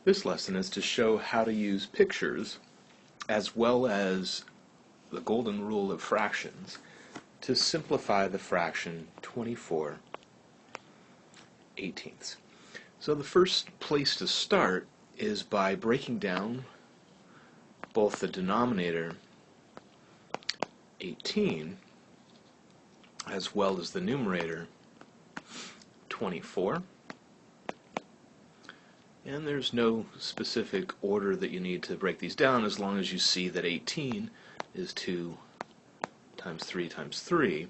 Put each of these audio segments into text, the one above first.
This lesson is to show how to use pictures as well as the golden rule of fractions to simplify the fraction 24/18. So the first place to start is by breaking down both the denominator 18 as well as the numerator 24. And there's no specific order that you need to break these down as long as you see that 18 is 2 times 3 times 3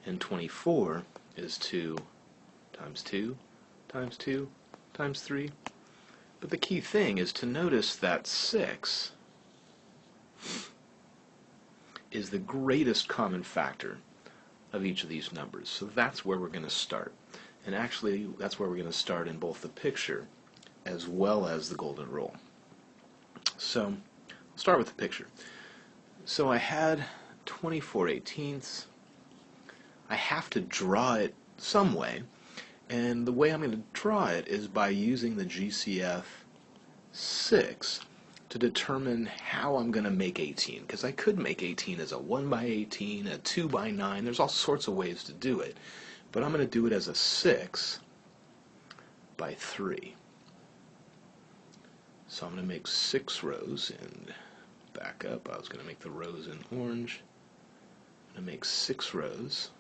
and 24 is 2 times 2 times 2 times 3. But the key thing is to notice that 6 is the greatest common factor of each of these numbers. So that's where we're going to start. And actually that's where we're going to start in both the picture as well as the golden rule. So I'll start with the picture. So I had 24/18. I have to draw it some way, and the way I'm going to draw it is by using the GCF 6 to determine how I'm going to make 18, because I could make 18 as a 1 by 18, a 2 by 9, there's all sorts of ways to do it, but I'm going to do it as a 6 by 3. So I'm going to make 6 rows, and back up, I was going to make the rows in orange. I'm going to make 6 rows,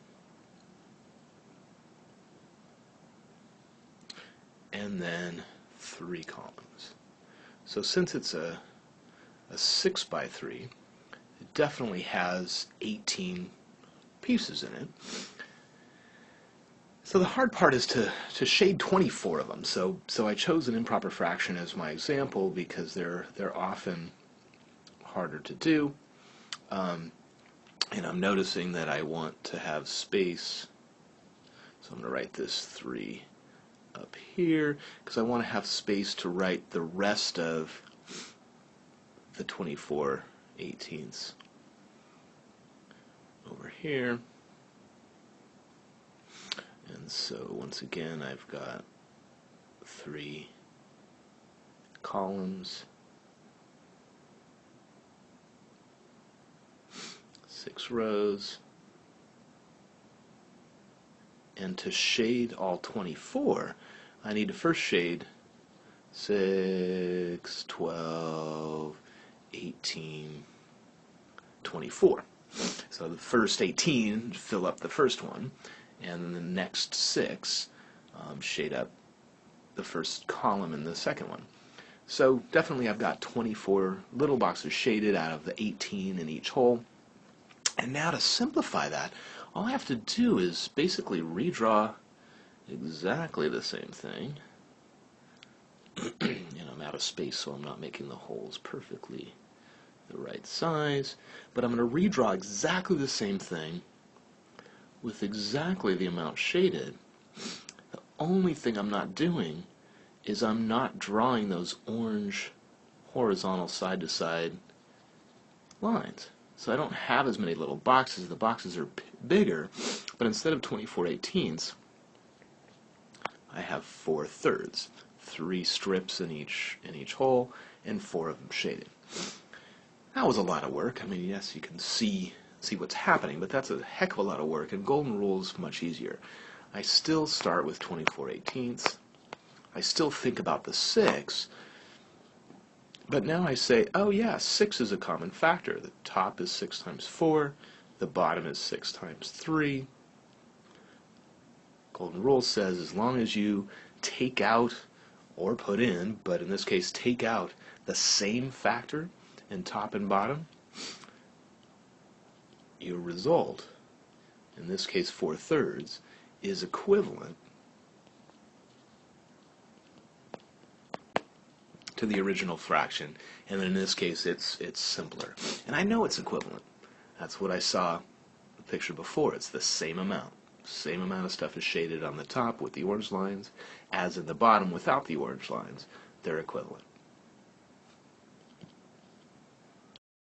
and then 3 columns. So since it's a 6 by 3, it definitely has 18 pieces in it. So the hard part is to shade 24 of them. So I chose an improper fraction as my example because they're often harder to do. And I'm noticing that I want to have space. So I'm going to write this 3 up here because I want to have space to write the rest of the 24/18 over here. And so once again I've got 3 columns, 6 rows, and to shade all 24 I need to first shade 6, 12, 18, 24. So the first 18 fill up the first one, and then the next 6 shade up the first column in the second one. So definitely I've got 24 little boxes shaded out of the 18 in each hole. And now to simplify that, all I have to do is basically redraw exactly the same thing. And I'm out of space, so I'm not making the holes perfectly the right size. But I'm going to redraw exactly the same thing with exactly the amount shaded. The only thing I'm not doing is I'm not drawing those orange horizontal side-to-side lines. So I don't have as many little boxes. The boxes are bigger, but instead of 24/18, I have 4/3, 3 strips in each hole, and 4 of them shaded. That was a lot of work. I mean, yes, you can see what's happening, but that's a heck of a lot of work, and golden rule is much easier. I still start with 24/18. I still think about the 6, but now I say, oh yeah, 6 is a common factor. The top is 6 times 4, the bottom is 6 times 3. Golden rule says as long as you take out or put in, but in this case take out the same factor in top and bottom, your result, in this case 4/3, is equivalent to the original fraction, and in this case it's simpler. And I know it's equivalent. That's what I saw the picture before. It's the same amount. Same amount of stuff is shaded on the top with the orange lines as in the bottom without the orange lines. They're equivalent.